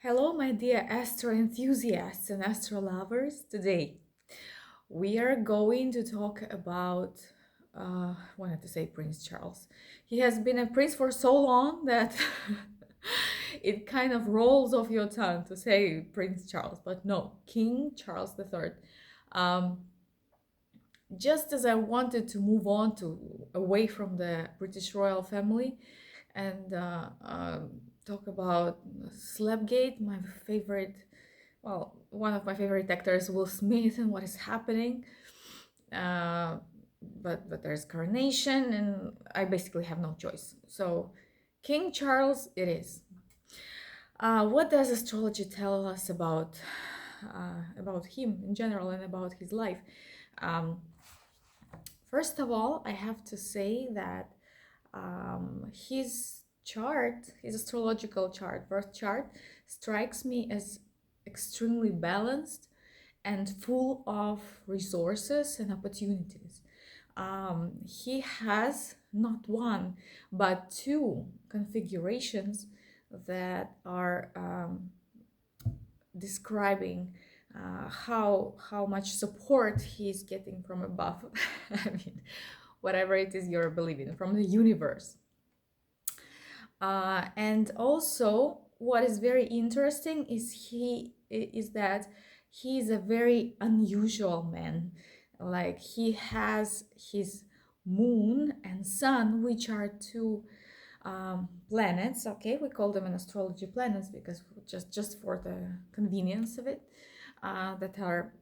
Hello, my dear astro enthusiasts and astro lovers. Today we are going to talk about, wanted to say Prince Charles. He has been a prince for so long that it kind of rolls off your tongue to say Prince Charles, but no, King Charles III. Um, just as I wanted to move on to away from the British royal family and talk about Slapgate, my favorite, well, one of my favorite actors, Will Smith, and what is happening. Uh, but there's coronation, and I basically have no choice. So, King Charles, it is. What does astrology tell us about him in general and about his life? Um, First of all, I have to say that his chart, his astrological chart, birth chart, strikes me as extremely balanced and full of resources and opportunities. He has not one, but two configurations that are describing how much support he's getting from above. I mean, whatever it is you're believing from the universe. And also, what is very interesting is that he is a very unusual man. Like he has his moon and sun, which are two planets. Okay, we call them in astrology planets because just for the convenience of it, that are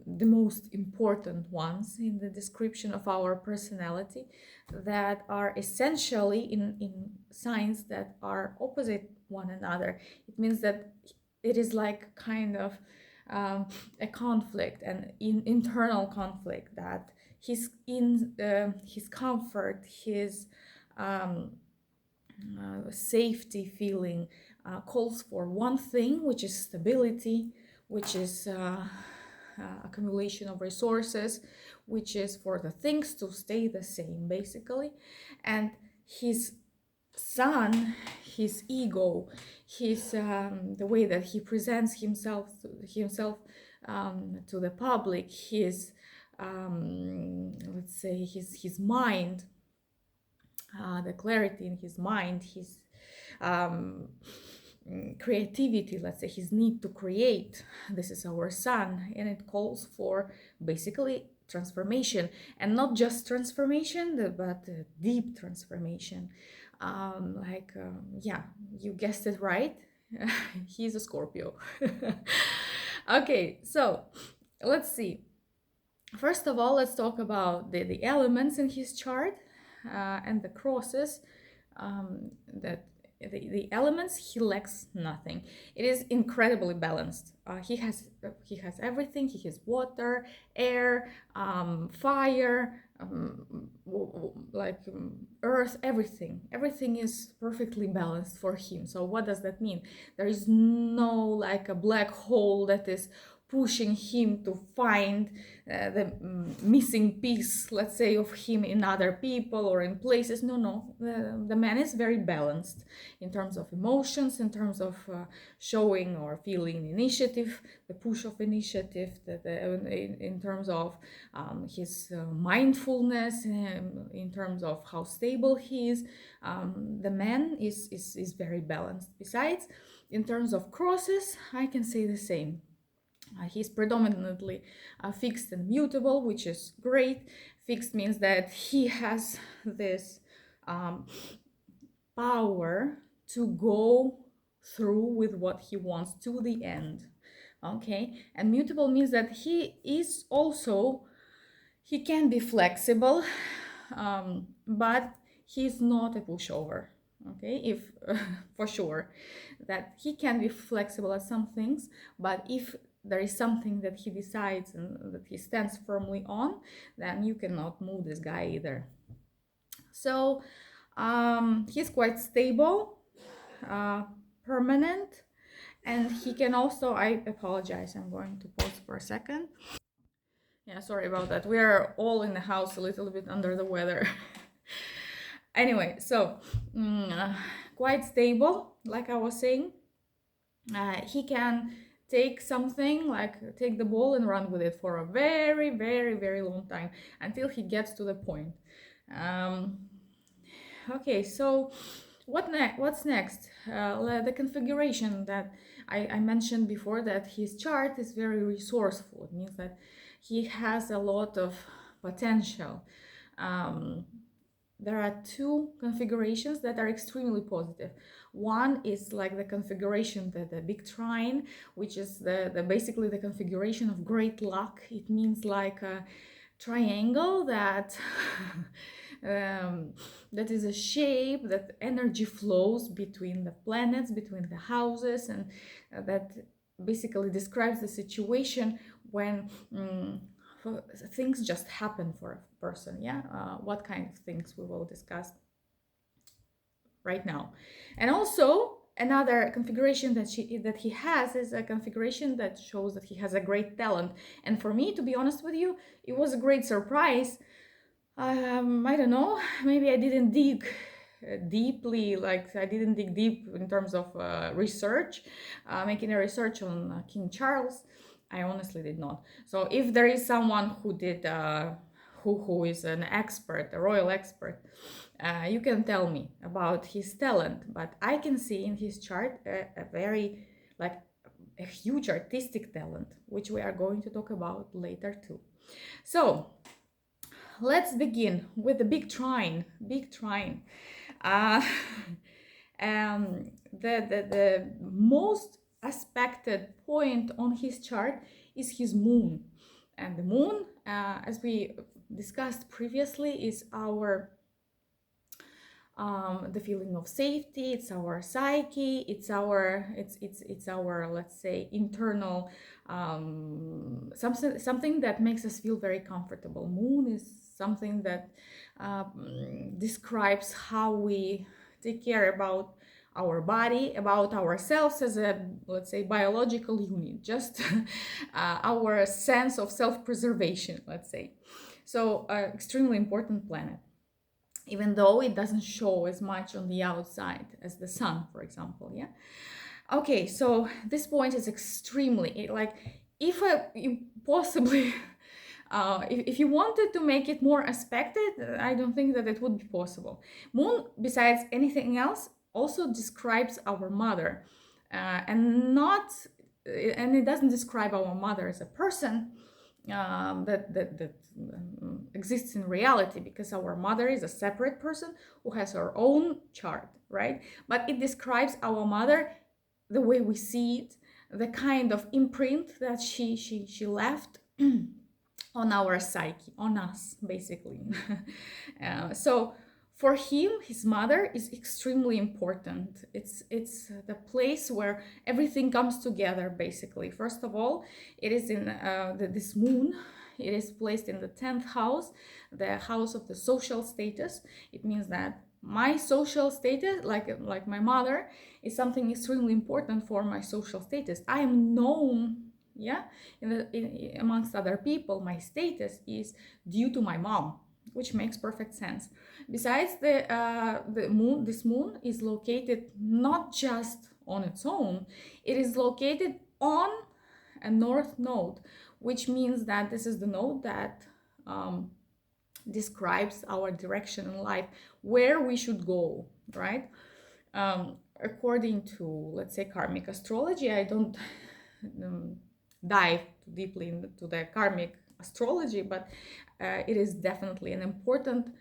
the most important ones in the description of our personality, that are essentially in signs that are opposite one another. It means that it is like kind of a conflict, an internal conflict, that his comfort, his safety feeling calls for one thing, which is stability, which is accumulation of resources, which is for the things to stay the same, basically. And his son, his ego, his the way that he presents himself to the public, his let's say his mind, the clarity in his mind, his creativity, let's say his need to create. This is our sun, and it calls for basically transformation, and not just transformation, but deep transformation. Yeah, you guessed it right. He's a Scorpio. Okay, so let's see. First of all, let's talk about the elements in his chart and the crosses. That the elements, he lacks nothing. It is incredibly balanced. He has everything. He has water, air, fire, earth, everything is perfectly balanced for him. So what does that mean? There is no like a black hole that is pushing him to find the missing piece, let's say, of him in other people or in places. No, the man is very balanced in terms of emotions, in terms of showing or feeling initiative, the push of initiative, in terms of his mindfulness, in terms of how stable he is. The man is very balanced. Besides, in terms of crosses, I can say the same. He's predominantly fixed and mutable, which is great. Fixed means that he has this power to go through with what he wants to the end. Okay, and mutable means that he can be flexible, but he's not a pushover. Okay, if for sure that he can be flexible at some things, but if there is something that he decides and that he stands firmly on, then you cannot move this guy either. So he's quite stable, permanent, and he can also, I apologize, I'm going to pause for a second. Yeah, sorry about that. We are all in the house a little bit under the weather. Anyway, so quite stable, like I was saying. He can take something, like take the ball and run with it for a very, very, very long time until he gets to the point. Um, okay, so what's next? The configuration that I mentioned before, that his chart is very resourceful. It means that he has a lot of potential. Um, there are two configurations that are extremely positive. One is like the configuration, the big trine, which is the basically the configuration of great luck. It means like a triangle that that is a shape that energy flows between the planets, between the houses, and that basically describes the situation when things just happen for a person. Yeah, what kind of things we will discuss right now. And also another configuration that he has is a configuration that shows that he has a great talent. And for me, to be honest with you, it was a great surprise. I don't know, maybe I didn't dig deeply, like I didn't dig deep in terms of research, making a research on King Charles. I honestly did not. So if there is someone who did, who is an expert, a royal expert, you can tell me about his talent. But I can see in his chart a very, like, a huge artistic talent, which we are going to talk about later too. So let's begin with the big trine. Big trine. Uh, the most aspected point on his chart is his moon. And the moon, as we discussed previously, is our the feeling of safety. It's our psyche. It's our, let's say, internal something that makes us feel very comfortable. Moon is something that describes how we take care about our body, about ourselves as a, let's say, biological unit, just our sense of self-preservation, let's say. So extremely important planet, even though it doesn't show as much on the outside as the sun, for example. Yeah. Okay, so this point is extremely, like, if you possibly if you wanted to make it more aspected, I don't think that it would be possible. Moon, besides anything else, also describes our mother, and not and it doesn't describe our mother as a person that exists in reality, because our mother is a separate person who has her own chart, right? But it describes our mother the way we see it, the kind of imprint that she left on our psyche, on us, basically. So for him, his mother is extremely important. It's the place where everything comes together, basically. First of all, it is in this moon. It is placed in the 10th house, the house of the social status. It means that my social status, like my mother, is something extremely important for my social status. I am known, yeah, amongst other people. My status is due to my mom, which makes perfect sense. Besides, the moon, this moon is located not just on its own, it is located on a north node, which means that this is the node that describes our direction in life, where we should go, right? According to, let's say, karmic astrology, I don't dive too deeply into the karmic astrology, but it is definitely an important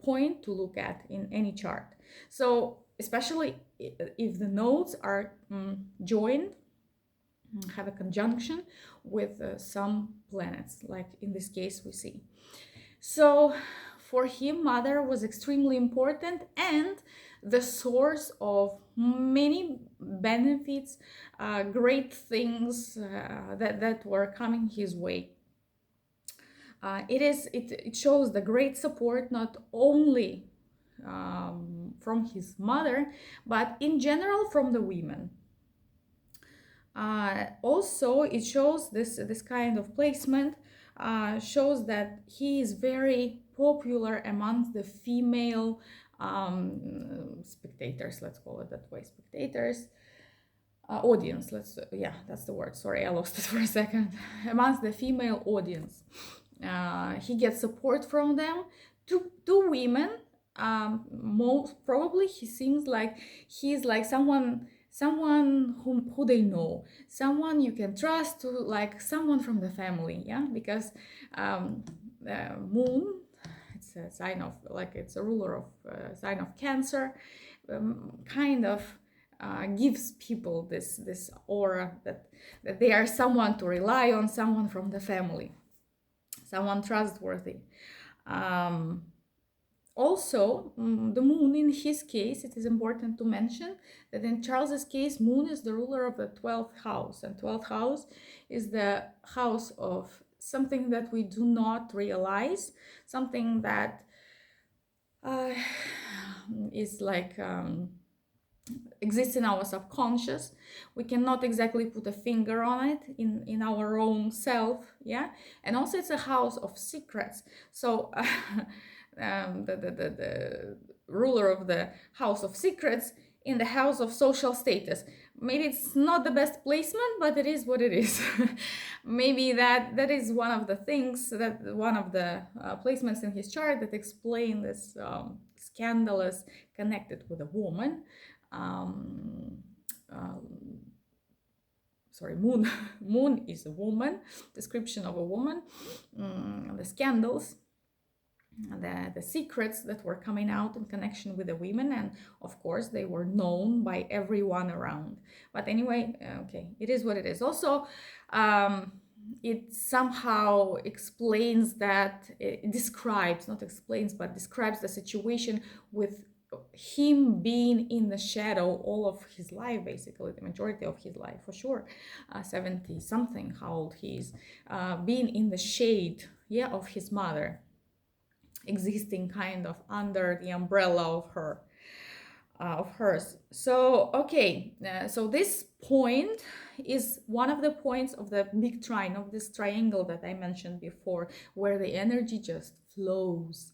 point to look at in any chart. So especially if the nodes are joined, have a conjunction with some planets, like in this case we see. So for him, mother was extremely important and the source of many benefits, great things that were coming his way. It shows the great support, not only from his mother, but in general from the women. Also, it shows this kind of placement shows that he is very popular amongst the female spectators, let's call it that way, spectators. audience. Yeah, that's the word. Sorry, I lost it for a second. Amongst the female audience, he gets support from them. Two women. Most probably, he seems like he's like someone who they know, someone you can trust, to like someone from the family. Yeah, because the moon, it's a sign of, like, it's a ruler of sign of Cancer, kind of gives people this aura that they are someone to rely on, someone from the family, someone trustworthy. um, Also, the moon, in his case, it is important to mention that in Charles's case, moon is the ruler of the 12th house, and 12th house is the house of something that we do not realize, something that uh, is like exists in our subconscious. We cannot exactly put a finger on it in our own self. Yeah, and also it's a house of secrets. So the ruler of the house of secrets in the house of social status. Maybe it's not the best placement, but it is what it is. Maybe that is one of the things, that one of the placements in his chart that explain this scandalous connected with a woman. um, Sorry, moon. Moon is a woman, description of a woman. The scandals, the secrets that were coming out in connection with the women, and of course they were known by everyone around. But anyway, okay, it is what it is. Also, it somehow explains that, it describes, not explains, but describes the situation with him being in the shadow all of his life, basically the majority of his life, for sure. 70 something, how old he is, being in the shade, yeah, of his mother, existing kind of under the umbrella of her, of hers. So okay, so this point is one of the points of the big trine, of this triangle that I mentioned before, where the energy just flows.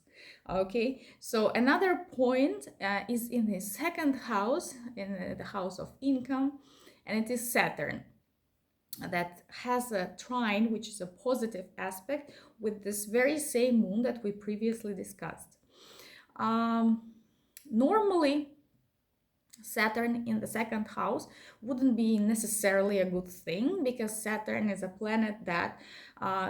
Okay, so another point is in his second house, in the house of income, and it is Saturn, that has a trine, which is a positive aspect, with this very same moon that we previously discussed. Normally, Saturn in the second house wouldn't be necessarily a good thing, because Saturn is a planet that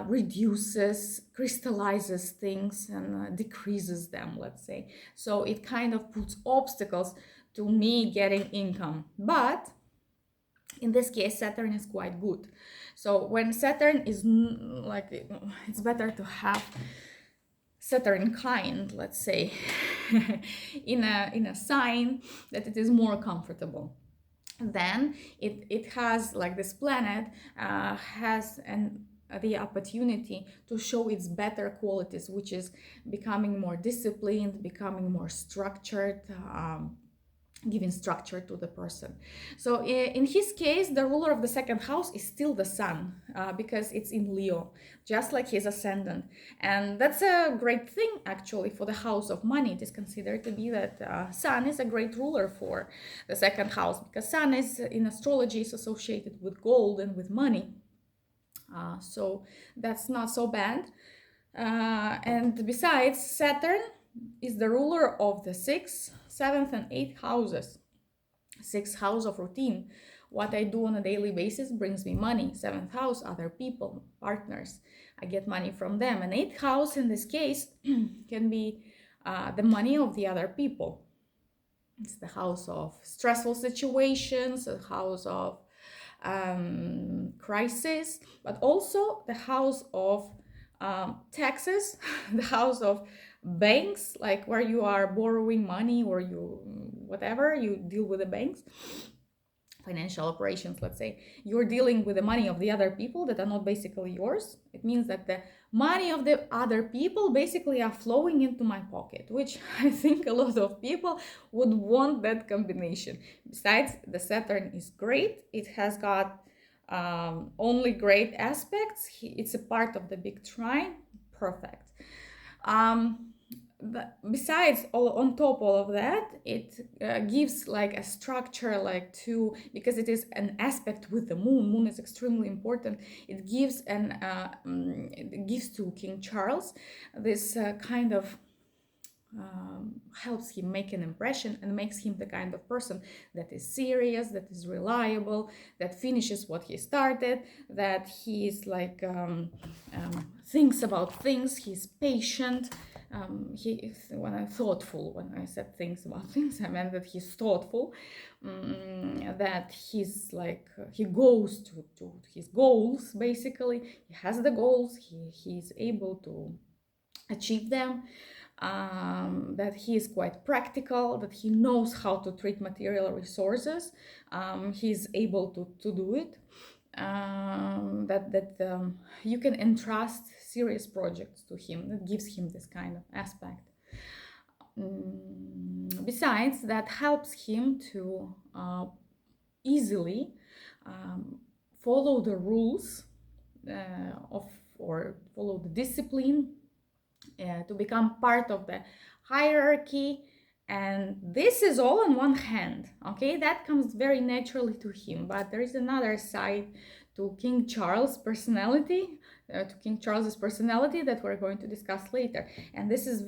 reduces, crystallizes things, and decreases them, let's say. So it kind of puts obstacles to me getting income. But in this case, Saturn is quite good. So when Saturn is like, it's better to have Saturn kind, let's say, in a sign that it is more comfortable. Then it has, like, this planet has the opportunity to show its better qualities, which is becoming more disciplined, becoming more structured, giving structure to the person. So in his case, the ruler of the second house is still the sun, because it's in Leo, just like his ascendant. And that's a great thing, actually, for the house of money. It is considered to be that sun is a great ruler for the second house, because sun is, in astrology, is associated with gold and with money. So that's not so bad. And besides, Saturn is the ruler of the 6th, 7th, and 8th houses. 6th house of routine. What I do on a daily basis brings me money. 7th house, other people, partners. I get money from them. And 8th house, in this case, can be the money of the other people. It's the house of stressful situations, the house of crisis, but also the house of taxes, the house of banks, like where you are borrowing money, or you, whatever, you deal with the banks, financial operations, let's say. You're dealing with the money of the other people that are not basically yours. It means that the money of the other people basically are flowing into my pocket, which I think a lot of people would want that combination. Besides, the Saturn is great. It has got only great aspects. It's a part of the big trine. Perfect. besides all on top all of that, it gives like a structure, like to, because it is an aspect with the moon is extremely important. It gives it gives to King Charles this kind of helps him make an impression and makes him the kind of person that is serious, that is reliable, that finishes what he started, that he is like thinks about things, he's patient. He is thoughtful. When I said things about things, I meant that he's thoughtful, that he's like he goes to his goals. Basically, he has the goals. He's able to achieve them. That he is quite practical, that he knows how to treat material resources. He's able to do it. That you can entrust serious projects to him. That gives him this kind of aspect. Besides, that helps him to easily follow the rules or follow the discipline, to become part of the hierarchy. And this is all on one hand, okay? That comes very naturally to him. But there is another side to King Charles' personality, that we're going to discuss later. And this is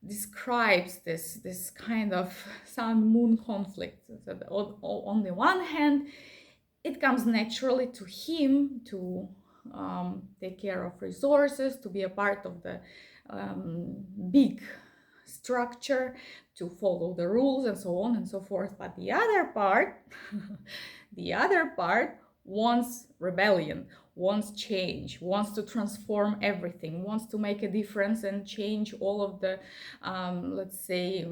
describes this kind of sun-moon conflict. So on the one hand, it comes naturally to him to take care of resources, to be a part of the big structure, to follow the rules and so on and so forth. But the other part, wants rebellion, wants change, wants to transform everything, wants to make a difference and change all of the, let's say,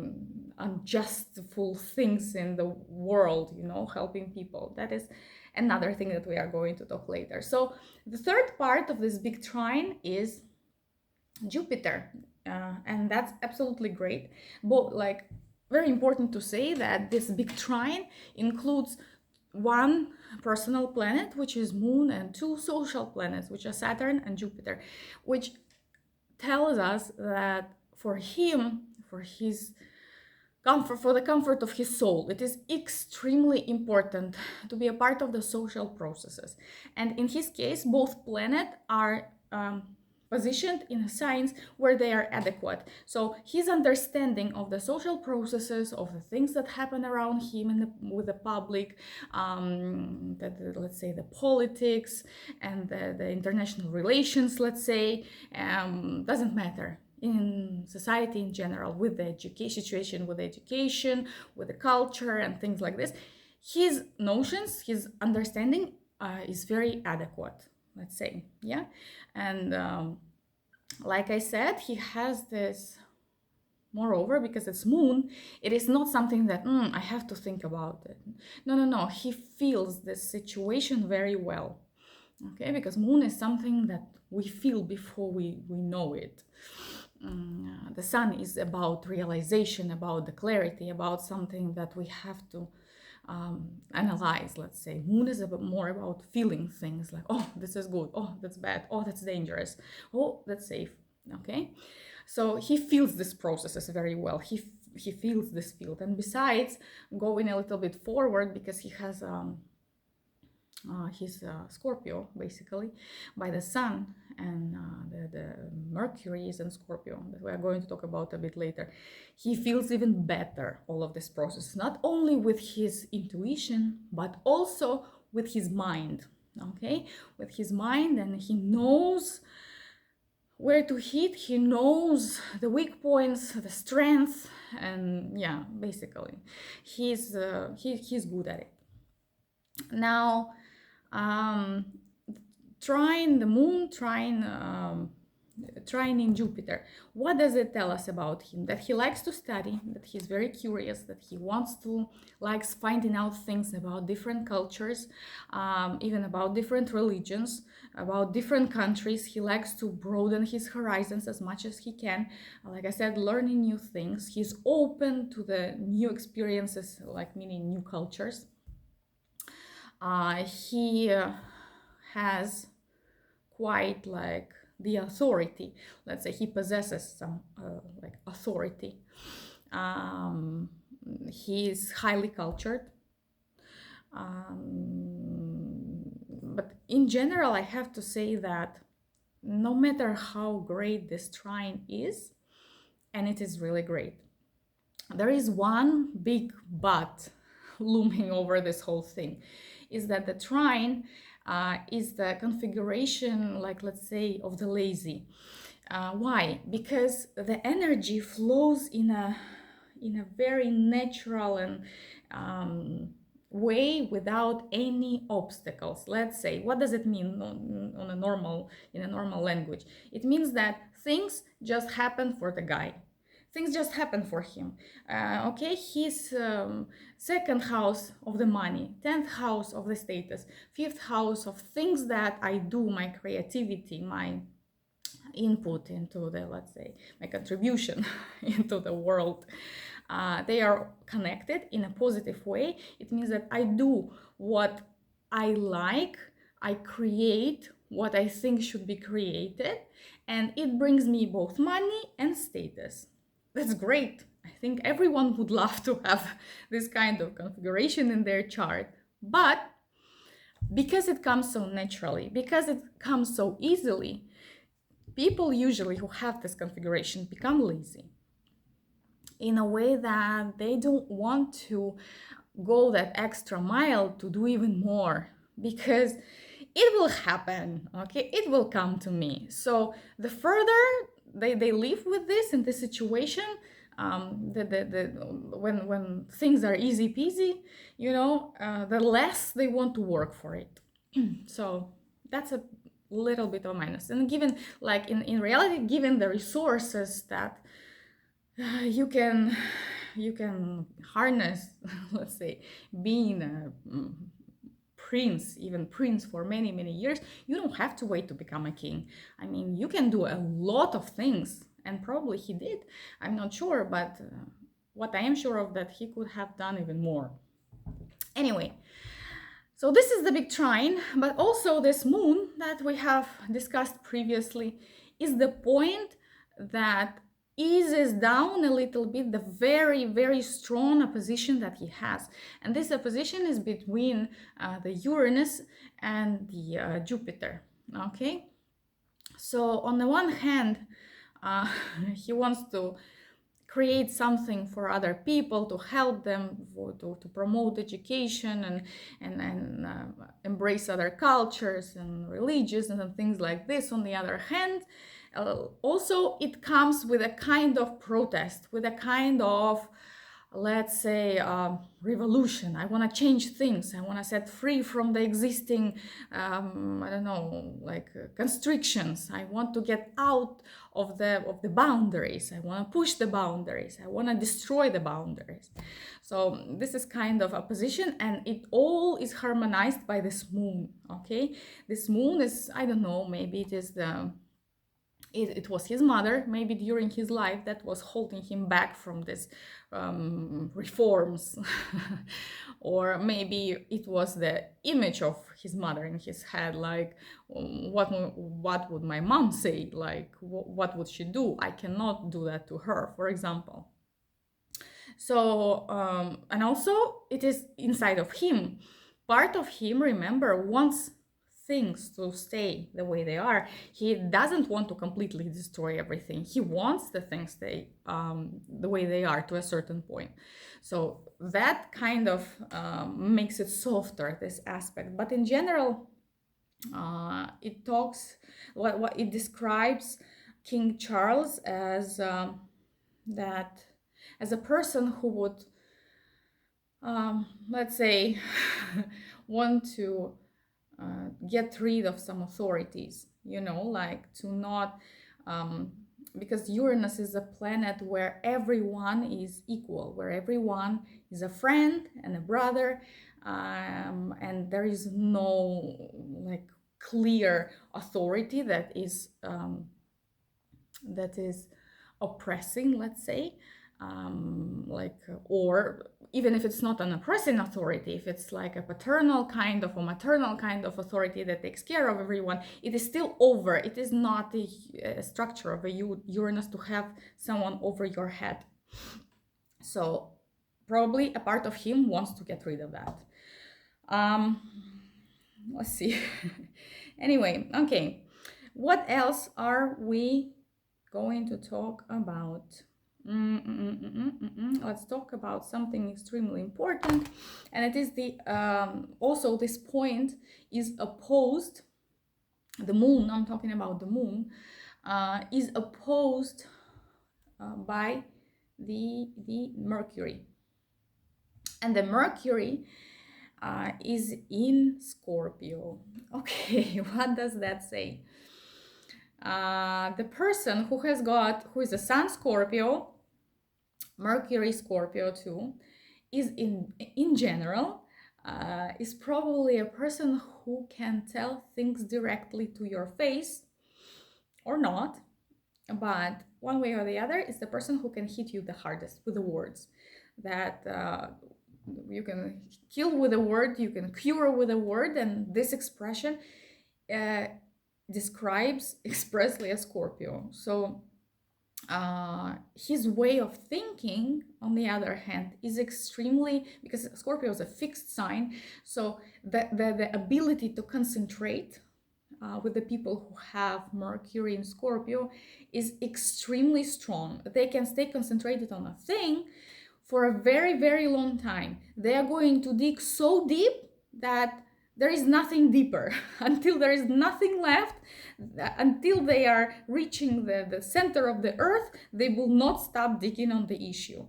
unjustful things in the world, helping people. That is another thing that we are going to talk later. So the third part of this big trine is Jupiter, and that's absolutely great. But very important to say that this big trine includes one personal planet, which is Moon, and two social planets, which are Saturn and Jupiter, which tells us that for him, for the comfort of his soul, it is extremely important to be a part of the social processes. And in his case, both planets are positioned in signs where they are adequate. So his understanding of the social processes, of the things that happen around him with the public, let's say the politics and the international relations, let's say, doesn't matter in society in general, with the education, with the culture and things like this. His notions, his understanding is very adequate, let's say, yeah. And like I said, he has this, moreover, because it's Moon, it is not something that I have to think about it. No, he feels this situation very well, okay, because Moon is something that we feel before we know it. The Sun is about realization, about the clarity, about something that we have to analyze, let's say. Moon is more about feeling things, like, oh, this is good, oh, that's bad, oh, that's dangerous, oh, that's safe, okay? So he feels these processes very well. He feels this field. And besides, going a little bit forward, because he has he's Scorpio, basically, by the Sun, and the Mercury is in Scorpio, that we are going to talk about a bit later. He feels even better all of this process, not only with his intuition, but also with his mind, okay? With his mind, and he knows where to hit, he knows the weak points, the strengths, and yeah, basically, he's good at it. Now, trine, the Moon trine in Jupiter. What does it tell us about him? That he likes to study, that he's very curious, that he likes finding out things about different cultures, even about different religions, about different countries. He likes to broaden his horizons as much as he can. Like I said, learning new things. He's open to the new experiences, like meaning new cultures. He has quite the authority. Let's say he possesses some like authority. He is highly cultured. But in general, I have to say that no matter how great this trine is, and it is really great, there is one big but looming over this whole thing, is that the trine is the configuration, like let's say, of the lazy. Why? Because the energy flows in a very natural and way without any obstacles. Let's say, what does it mean on a normal, in a normal language? It means that things just happen for the guy. Things just happen for him. Okay, his second house of the money, 10th house of the status, 5th house of things that I do, my creativity, my input into the, let's say, my contribution into the world. They are connected in a positive way. It means that I do what I like, I create what I think should be created, and it brings me both money and status. That's great. I think everyone would love to have this kind of configuration in their chart. But because it comes so naturally, because it comes so easily, people usually who have this configuration become lazy in a way that they don't want to go that extra mile to do even more, because it will happen, okay? It will come to me. So the further they live with this in this situation, when things are easy peasy, the less they want to work for it. So that's a little bit of a minus. And given, like in reality, given the resources that you can harness, let's say, being a prince, even prince for many, many years, you don't have to wait to become a king. I mean, you can do a lot of things, and probably he did. I'm not sure, but what I am sure of, that he could have done even more. Anyway, so this is the big trine, but also this moon that we have discussed previously is the point that eases down a little bit the very, very strong opposition that he has. And this opposition is between the Uranus and the Jupiter, okay? So on the one hand, he wants to create something for other people, to help them, to promote education and embrace other cultures and religions and things like this. On the other hand, also it comes with a kind of protest, with a kind of, let's say, revolution. I want to change things. I want to set free from the existing, I don't know, like constrictions. I want to get out of the boundaries. I want to push the boundaries. I want to destroy the boundaries. So this is kind of opposition, and it all is harmonized by this moon. Okay, this moon is, I don't know, maybe it is it was his mother, maybe during his life, that was holding him back from this reforms. Or maybe it was the image of his mother in his head, like, what would my mom say? Like, what would she do? I cannot do that to her, for example. So, and also it is inside of him. Part of him, remember, wants things to stay the way they are. He doesn't want to completely destroy everything. He wants the things stay the way they are to a certain point. So that kind of makes it softer, this aspect. But in general, it talks, what it describes King Charles as that as a person who would, let's say, want to get rid of some authorities, like to not, because Uranus is a planet where everyone is equal, where everyone is a friend and a brother, and there is no like clear authority that is oppressing, let's say, or even if it's not an oppressing authority, if it's like a paternal kind of or maternal kind of authority that takes care of everyone, it is still over. It is not the structure of a Uranus to have someone over your head. So probably a part of him wants to get rid of that. Let's see. Anyway, okay. What else are we going to talk about? Let's talk about something extremely important, and it is the also this point is opposed. The moon, I'm talking about the moon, is opposed by the Mercury, and the Mercury is in Scorpio. Okay, what does that say? The person who is a Sun Scorpio, Mercury Scorpio too, is in general is probably a person who can tell things directly to your face or not, but one way or the other is the person who can hit you the hardest with the words that you can kill with a word, you can cure with a word, and this expression describes expressly a Scorpio. So his way of thinking, on the other hand, is extremely, because Scorpio is a fixed sign, so the ability to concentrate with the people who have Mercury in Scorpio is extremely strong. They can stay concentrated on a thing for a very, very long time. They are going to dig so deep that there is nothing deeper until there is nothing left, until they are reaching the center of the earth. They will not stop digging on the issue.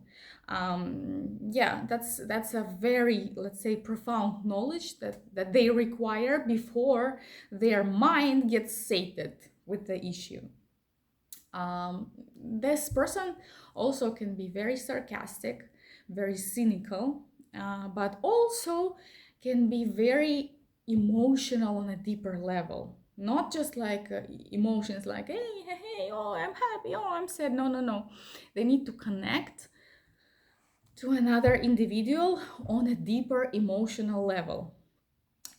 Yeah, that's a very, let's say, profound knowledge that they require before their mind gets sated with the issue. This person also can be very sarcastic, very cynical, but also can be very emotional on a deeper level. Not just like emotions like, hey, oh, I'm happy, oh, I'm sad. No. They need to connect to another individual on a deeper emotional level.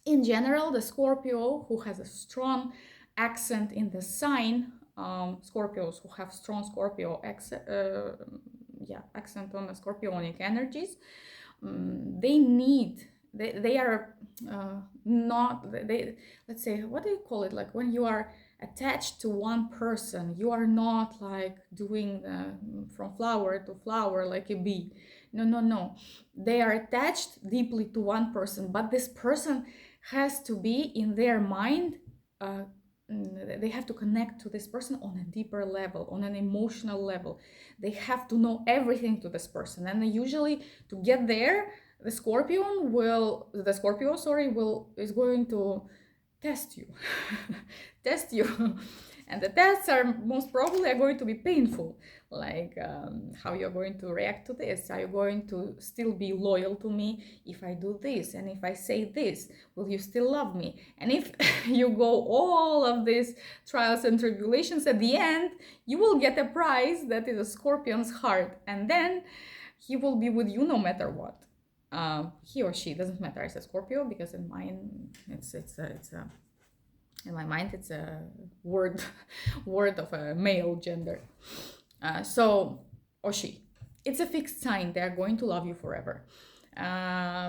In general, the Scorpio who has a strong accent in the sign, Scorpios who have strong Scorpio accent on the Scorpionic energies, they are not, let's say, what do you call it, like when you are attached to one person, you are not like doing from flower to flower like a bee. No, they are attached deeply to one person, but this person has to be in their mind, they have to connect to this person on a deeper level, on an emotional level. They have to know everything to this person, and usually to get there, the Scorpio is going to test you. Test you. And the tests are most probably going to be painful, like how you're going to react to this. Are you going to still be loyal to me if I do this? And if I say this, will you still love me? And if you go all of these trials and tribulations, at the end, you will get a prize that is a Scorpion's heart. And then he will be with you no matter what. He or she, doesn't matter. I said Scorpio because in mine, in my mind, it's a word of a male gender. Or she. It's a fixed sign. They are going to love you forever.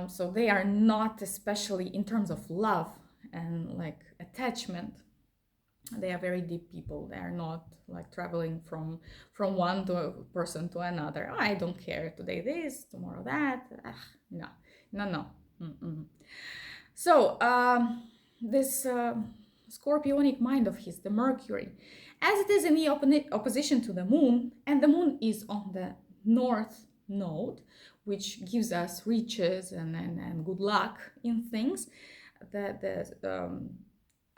So they are not, especially in terms of love and like attachment, they are very deep people. They are not like traveling from one person to another. I don't care. Today this, tomorrow that. No. So this Scorpionic mind of his, the Mercury, as it is in the opposition to the moon, and the moon is on the north node, which gives us riches and good luck in things,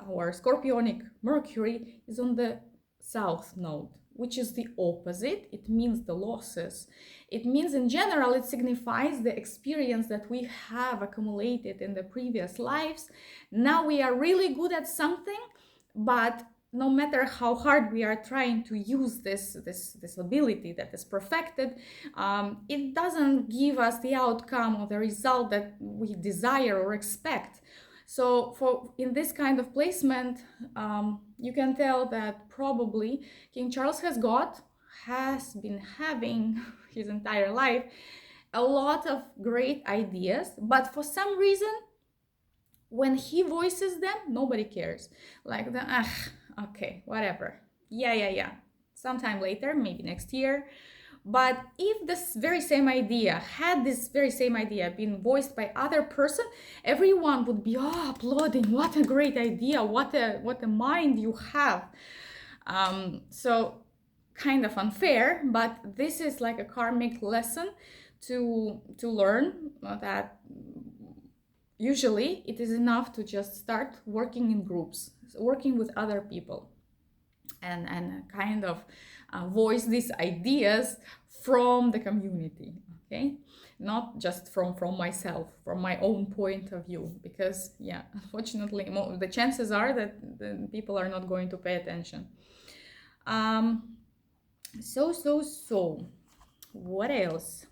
our Scorpionic Mercury is on the south node, which is the opposite. It means the losses. It means, in general, it signifies the experience that we have accumulated in the previous lives. Now we are really good at something, but no matter how hard we are trying to use this ability that is perfected, it doesn't give us the outcome or the result that we desire or expect. So for in this kind of placement, you can tell that probably King Charles has been having his entire life a lot of great ideas, but for some reason, when he voices them, nobody cares. Like okay, whatever. Yeah. Sometime later, maybe next year. But if this very same idea been voiced by other person, everyone would be applauding. What a great idea! What a mind you have. So kind of unfair, but this is like a karmic lesson to learn that usually it is enough to just start working in groups, working with other people, and kind of voice these ideas from the community, okay, not just from myself, from my own point of view, because yeah, unfortunately the chances are that the people are not going to pay attention. So what else?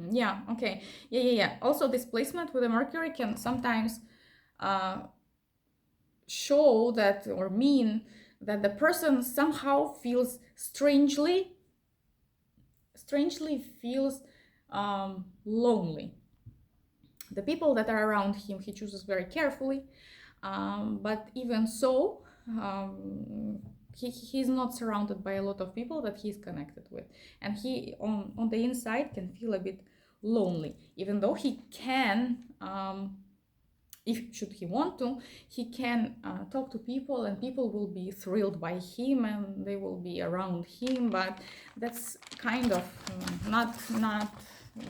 Yeah, okay. Yeah. Also, this placement with the Mercury can sometimes show that or mean that the person somehow feels strangely feels lonely. The people that are around him, he chooses very carefully, but even so, he's not surrounded by a lot of people that he's connected with, and he on the inside can feel a bit lonely, even though he can, if should he want to, he can talk to people, and people will be thrilled by him and they will be around him, but that's kind of not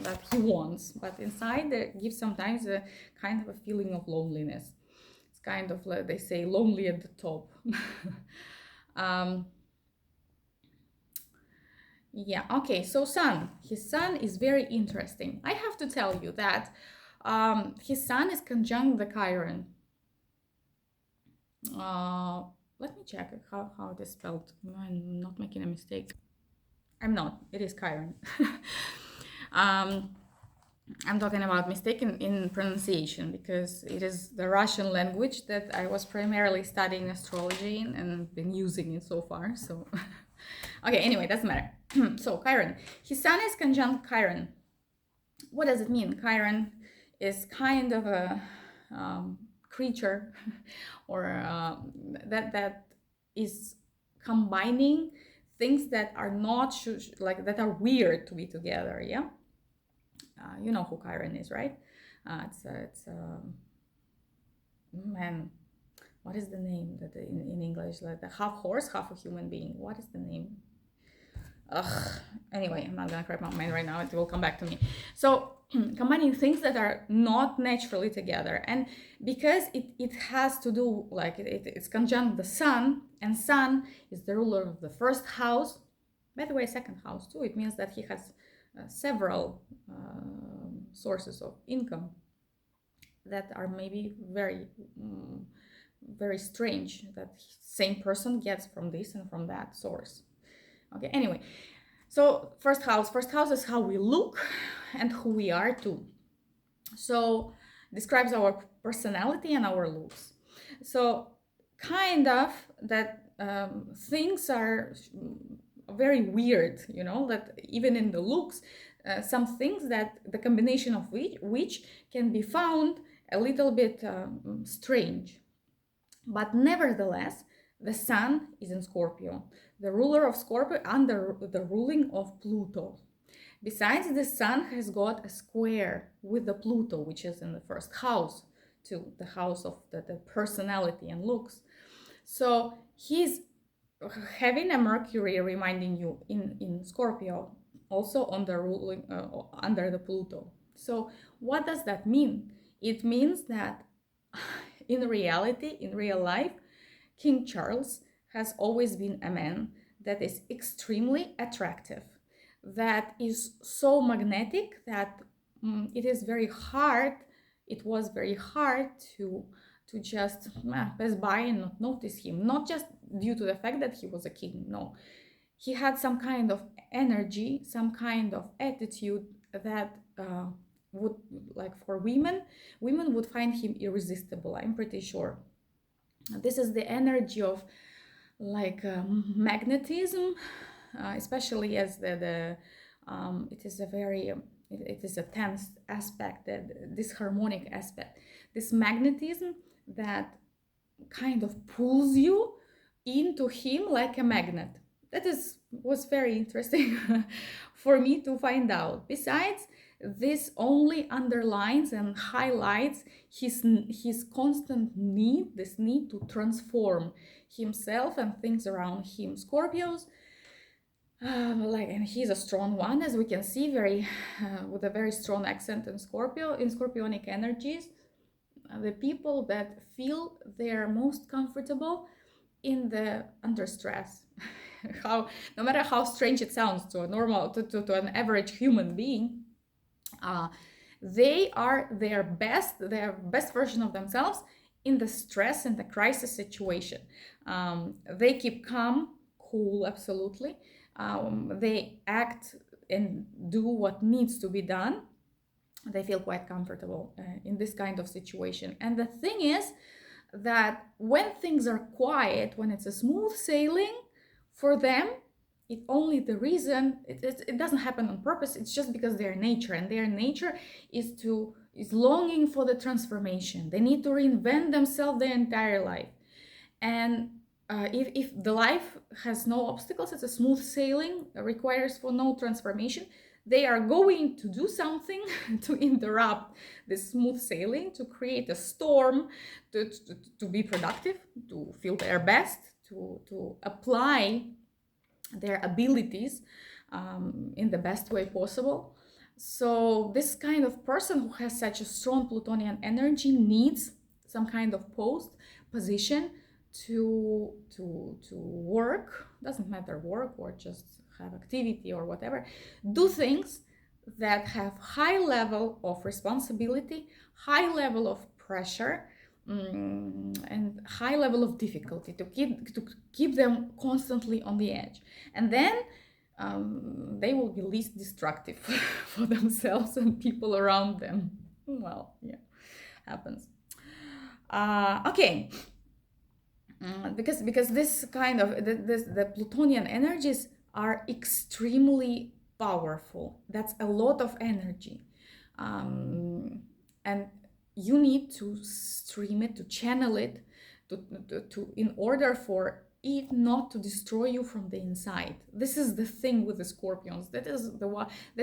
that he wants. But inside it gives sometimes a kind of a feeling of loneliness. It's kind of like they say, lonely at the top. Yeah, okay, so his sun is very interesting. I have to tell you that his sun is conjunct the Chiron. Let me check how it is spelled. I'm not making a mistake. I'm not. It is Chiron. I'm talking about mistake in pronunciation, because it is the Russian language that I was primarily studying astrology in and been using it so far. So, okay, anyway, doesn't matter. So, Chiron. His sun is conjunct Chiron. What does it mean? Chiron is kind of a creature or that is combining things that are not like that are weird to be together. Yeah, you know who Chiron is, right? It's man. What is the name that in English, like the half horse, half a human being? What is the name? Anyway, I'm not gonna crack my mind right now. It will come back to me. So combining things that are not naturally together, and because it has to do, like it's conjunct the sun, and sun is the ruler of the first house, by the way, second house too. It means that he has several sources of income that are maybe very strange, that same person gets from this and from that source. Okay, anyway, so first house is how we look and who we are too. So describes our personality and our looks. So kind of that things are very weird, you know, that even in the looks, some things that the combination of which can be found a little bit strange. But nevertheless, the sun is in Scorpio, the ruler of Scorpio under the ruling of Pluto. Besides, the sun has got a square with the Pluto, which is in the first house, to the house of the personality and looks. So he's having a Mercury reminding you in Scorpio, also on the ruling under the Pluto. So what does that mean? It means that in reality, in real life, King Charles has always been a man that is extremely attractive, that is so magnetic that it was very hard to to just pass by and not notice him, not just due to the fact that he was a king. No, he had some kind of energy, some kind of attitude that would, like, for women would find him irresistible, I'm pretty sure. This is the energy of, like, magnetism, especially as the it is a very it is a tense aspect, that this harmonic aspect, this magnetism that kind of pulls you into him like a magnet. That was very interesting for me to find out. Besides, this only underlines and highlights his constant need, this need to transform himself and things around him. Scorpios, and he's a strong one, as we can see, very with a very strong accent in Scorpio, in Scorpionic energies. The people that feel they're most comfortable under stress. No matter how strange it sounds to a normal, to an average human being, they are their best version of themselves in the stress and the crisis situation. They keep calm, cool, absolutely. They act and do what needs to be done. They feel quite comfortable in this kind of situation. And the thing is that when things are quiet, when it's a smooth sailing for them, it only the reason it doesn't happen on purpose. It's just because their nature, and their nature is longing for the transformation. They need to reinvent themselves their entire life. And if the life has no obstacles, it's a smooth sailing, requires for no transformation, they are going to do something to interrupt this smooth sailing, to create a storm, to be productive, to feel their best, to apply their abilities in the best way possible. So this kind of person who has such a strong Plutonian energy needs some kind of position to work, doesn't matter, work or just have activity or whatever, do things that have high level of responsibility, high level of pressure, and high level of difficulty, to keep them constantly on the edge. And then they will be least destructive for themselves and people around them. Well, yeah, happens. Okay. Because this kind of the Plutonian energies are extremely powerful. That's a lot of energy, and you need to stream it, to channel it, to in order for it not to destroy you from the inside. This is the thing with the Scorpions. That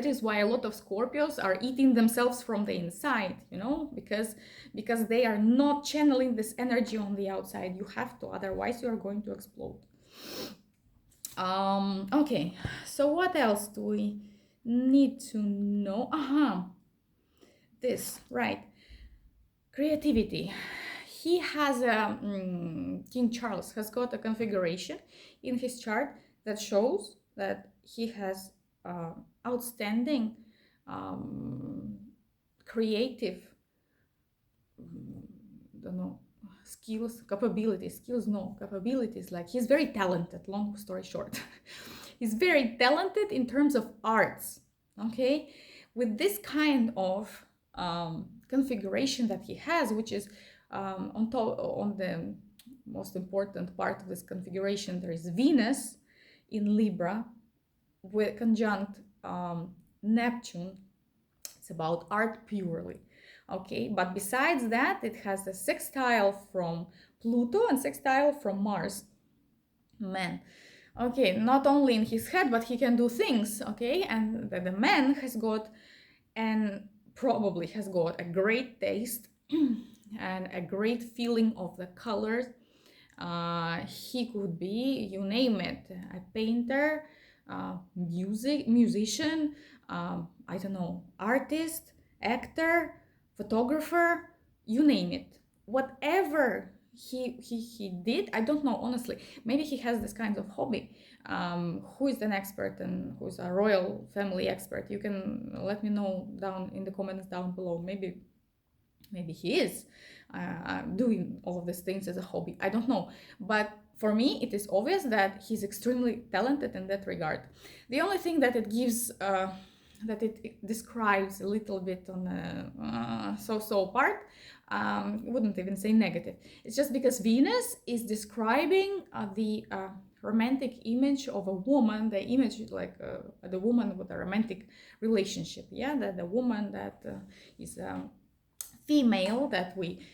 is why a lot of Scorpios are eating themselves from the inside, because they are not channeling this energy on the outside. You have to, otherwise you are going to explode. Okay, so what else do we need to know? This, right, creativity. He has King Charles has got a configuration in his chart that shows that he has outstanding creative capabilities. Like, he's very talented, long story short. He's very talented in terms of arts. Okay, with this kind of configuration that he has, which is on the most important part of this configuration, there is Venus in Libra with conjunct Neptune. It's about art purely. Okay, but besides that, it has a sextile from Pluto and sextile from Mars. Man, okay, not only in his head, but he can do things. Okay, and the man has got, and probably has got, a great taste and a great feeling of the colors. He could be, you name it, a painter, musician, I don't know, artist, actor, photographer, you name it. Whatever he did, I don't know, honestly. Maybe he has this kind of hobby. Who is an expert and who's a royal family expert? You can let me know down in the comments down below. Maybe Maybe he is doing all of these things as a hobby. I don't know. But for me, it is obvious that he's extremely talented in that regard. The only thing that it gives, that it describes a little bit on the so-so part, wouldn't even say negative. It's just because Venus is describing the romantic image of a woman, the image like the woman with a romantic relationship. Yeah, the woman that is female that we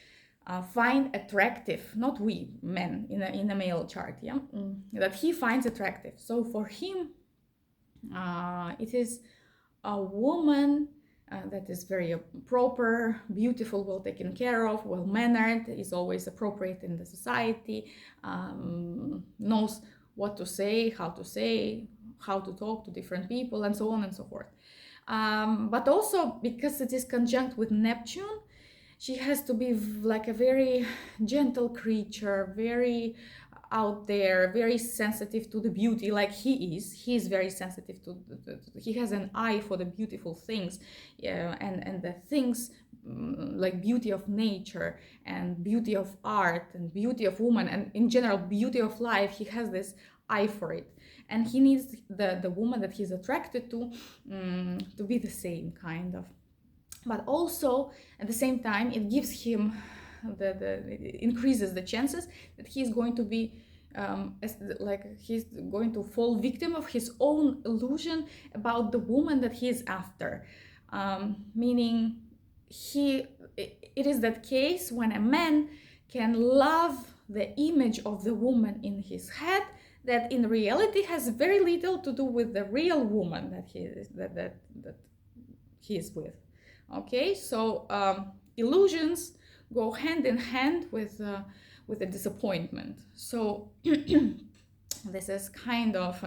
find attractive, not we men in a male chart, yeah, that he finds attractive. So for him, it is a woman that is very proper, beautiful, well taken care of, well mannered, is always appropriate in the society, knows what to say, how to talk to different people, and so on and so forth. But also because it is conjunct with Neptune, she has to be like a very gentle creature, very out there, very sensitive to the beauty, like he is. He is very sensitive to he has an eye for the beautiful things, yeah, and the things like beauty of nature and beauty of art and beauty of woman and in general beauty of life. He has this eye for it, and he needs the woman that he's attracted to be the same kind of. But also at the same time it gives him it increases the chances that he's going to be like he's going to fall victim of his own illusion about the woman that he is after, meaning it is that case when a man can love the image of the woman in his head that in reality has very little to do with the real woman that he is with. Okay, so illusions go hand in hand with a disappointment. So this is kind of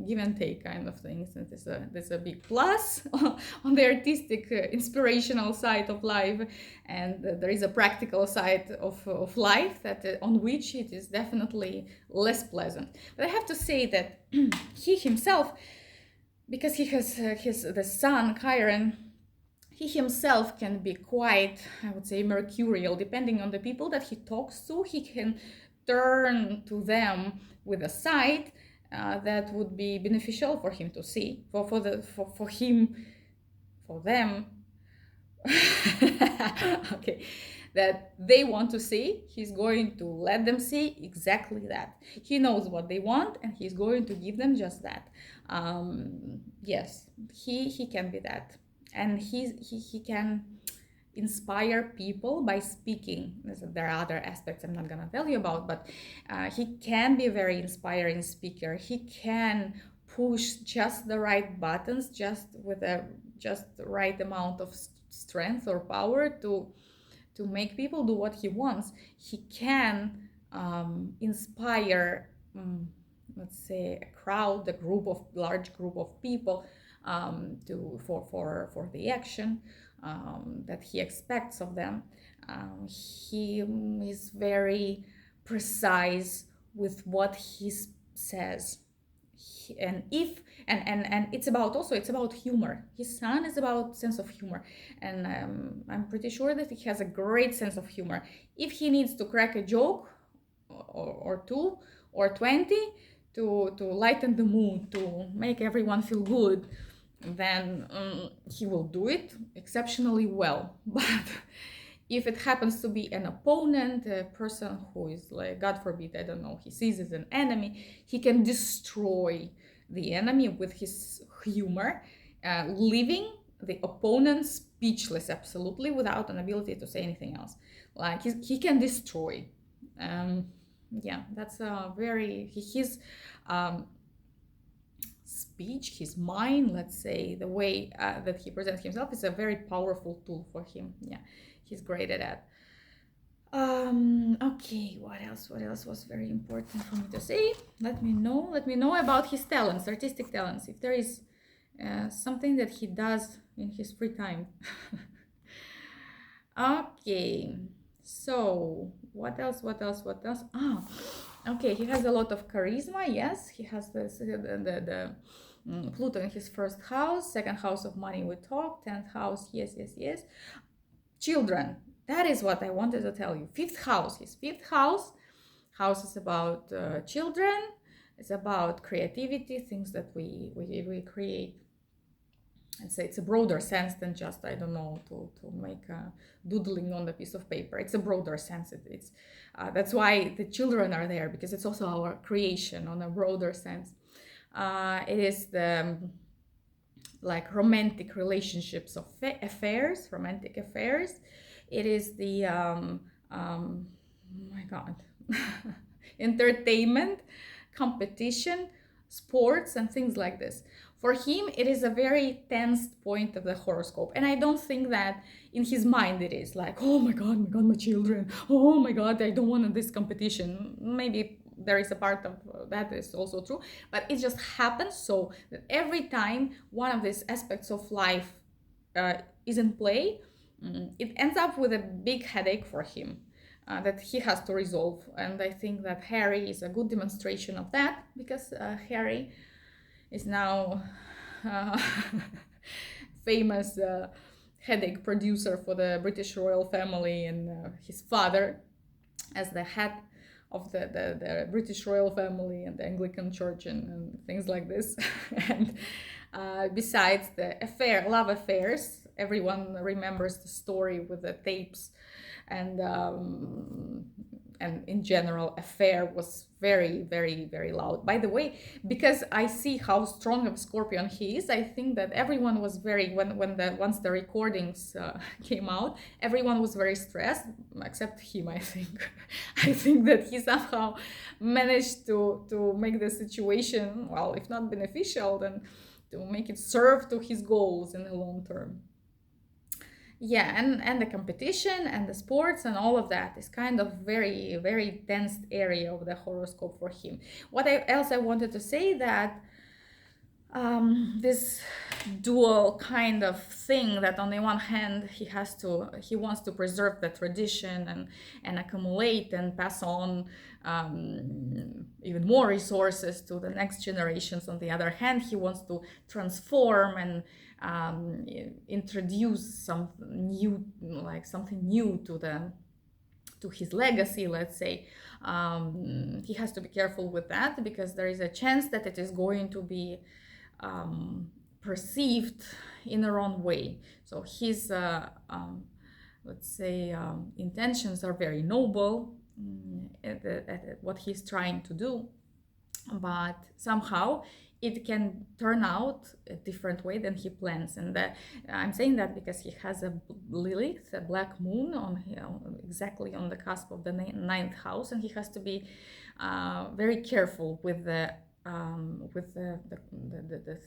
give and take kind of things. And there's a big plus on the artistic, inspirational side of life, and there is a practical side of life that on which it is definitely less pleasant. But I have to say that he himself, because he has the sun Chiron, he himself can be quite, I would say, mercurial. Depending on the people that he talks to, he can turn to them with a side that would be beneficial for him to see, for them. Okay, that they want to see. He's going to let them see exactly that. He knows what they want, and he's going to give them just that. Yes, he can be that, and he can inspire people by speaking. There are other aspects I'm not gonna tell you about, but he can be a very inspiring speaker. He can push just the right buttons, just with just the right amount of strength or power to make people do what he wants. He can inspire, let's say, a crowd, large group of people for the action that he expects of them. He is very precise with what he says. And it's about humor. His son is about sense of humor, and I'm pretty sure that he has a great sense of humor. If he needs to crack a joke or two or 20 to lighten the mood, to make everyone feel good, then he will do it exceptionally well. But if it happens to be an opponent, a person who is like, God forbid, I don't know, he sees as an enemy, he can destroy the enemy with his humor, leaving the opponent speechless, absolutely, without an ability to say anything else. Like he can destroy. Yeah, that's a very his speech, his mind, let's say, the way that he presents himself is a very powerful tool for him. Yeah, he's great at that. Okay, what else was very important for me to say? Let me know about his talents, artistic talents, if there is something that he does in his free time. Okay, so what else? Okay, he has a lot of charisma. Yes, he has this the Pluto in his first house, second house of money we talked, 10th house, yes. Children, that is what I wanted to tell you. Fifth house, his fifth house is about children. It's about creativity, things that we create. And say it's a broader sense than just, I don't know, to make a doodling on the piece of paper. It's a broader sense. It's that's why the children are there, because it's also our creation on a broader sense. It is the like romantic relationships of affairs, romantic affairs. It is the oh my god, entertainment, competition, sports, and things like this. For him, it is a very tense point of the horoscope, and I don't think that in his mind it is like, oh my god, my children, oh my god, I don't want this competition. Maybe there is a part of that is also true, but it just happens so that every time one of these aspects of life is in play, it ends up with a big headache for him that he has to resolve. And I think that Harry is a good demonstration of that, because Harry is now famous headache producer for the British royal family, and his father as the head of the British royal family and the Anglican Church and things like this. And besides the love affairs, everyone remembers the story with the tapes, and in general, affair was very, very, very loud. By the way, because I see how strong of Scorpion he is, I think that everyone was very, once the recordings came out, everyone was very stressed, except him, I think. I think that he somehow managed to make the situation, well, if not beneficial, then to make it serve to his goals in the long term. Yeah, and the competition and the sports and all of that is kind of very, very dense area of the horoscope for him. What else I wanted to say, that this dual kind of thing, that on the one hand he wants to preserve the tradition and accumulate and pass on even more resources to the next generations. On the other hand, he wants to transform and introduce something new to his legacy, let's say. He has to be careful with that, because there is a chance that it is going to be perceived in the wrong way. So his let's say intentions are very noble at what he's trying to do, but somehow it can turn out a different way than he plans. And I'm saying that because he has a Lilith, a black moon, on exactly on the cusp of the ninth house, and he has to be very careful with the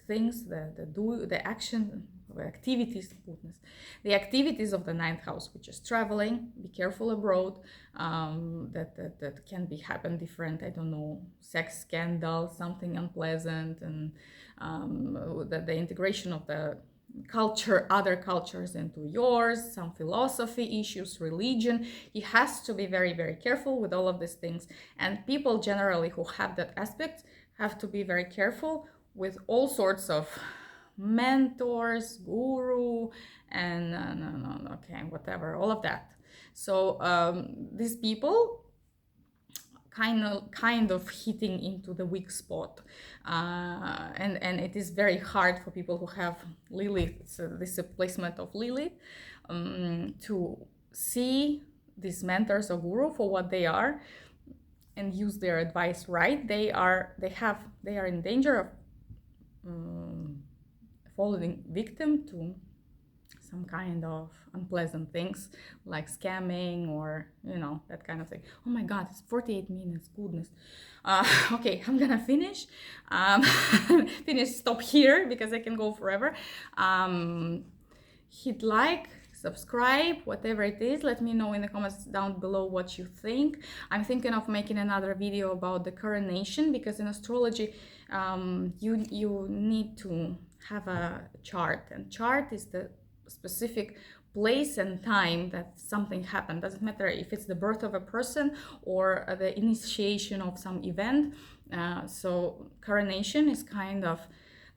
things, the action, the activities, the activities of the ninth house, which is traveling. Be careful abroad. That can happen different. I don't know, sex scandal, something unpleasant, and the integration of the other cultures into yours, some philosophy issues, religion. He has to be very, very careful with all of these things. And people generally who have that aspect have to be very careful with all sorts of mentors, guru, and whatever, all of that. So these people kind of hitting into the weak spot, and it is very hard for people who have Lilith, so this placement of Lilith, to see these mentors or guru for what they are and use their advice right. They are in danger of falling victim to some kind of unpleasant things, like scamming or that kind of thing. Oh my god, it's 48 minutes, goodness. Okay, I'm gonna finish stop here, because I can go forever. Hit like, subscribe, whatever it is. Let me know in the comments down below what you think. I'm thinking of making another video about the coronation, because in astrology you need to have a chart, and chart is the specific place and time that something happened. Doesn't matter if it's the birth of a person or the initiation of some event. So coronation is kind of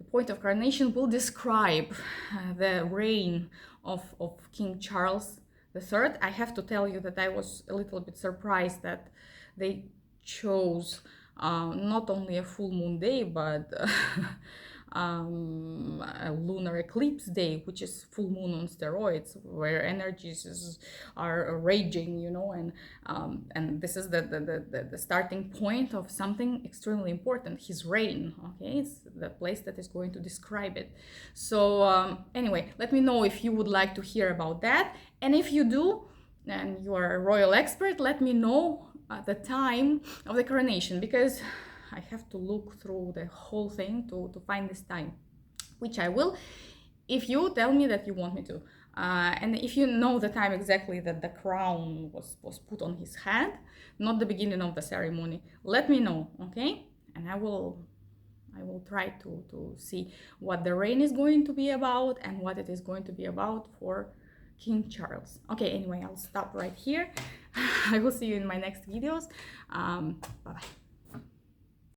the point of coronation will describe the reign of King Charles III. I have to tell you that I was a little bit surprised that they chose not only a full moon day, but a lunar eclipse day, which is full moon on steroids, where energies are raging, you know, and this is the starting point of something extremely important, his reign. Okay, it's the place that is going to describe it. So anyway, let me know if you would like to hear about that, and if you do, and you are a royal expert, let me know the time of the coronation, because I have to look through the whole thing to find this time, which I will if you tell me that you want me to. And if you know the time exactly that the crown was put on his head, not the beginning of the ceremony, let me know, okay? And I will try to see what the reign is going to be about and what it is going to be about for King Charles. Okay, anyway, I'll stop right here. I will see you in my next videos. Bye-bye.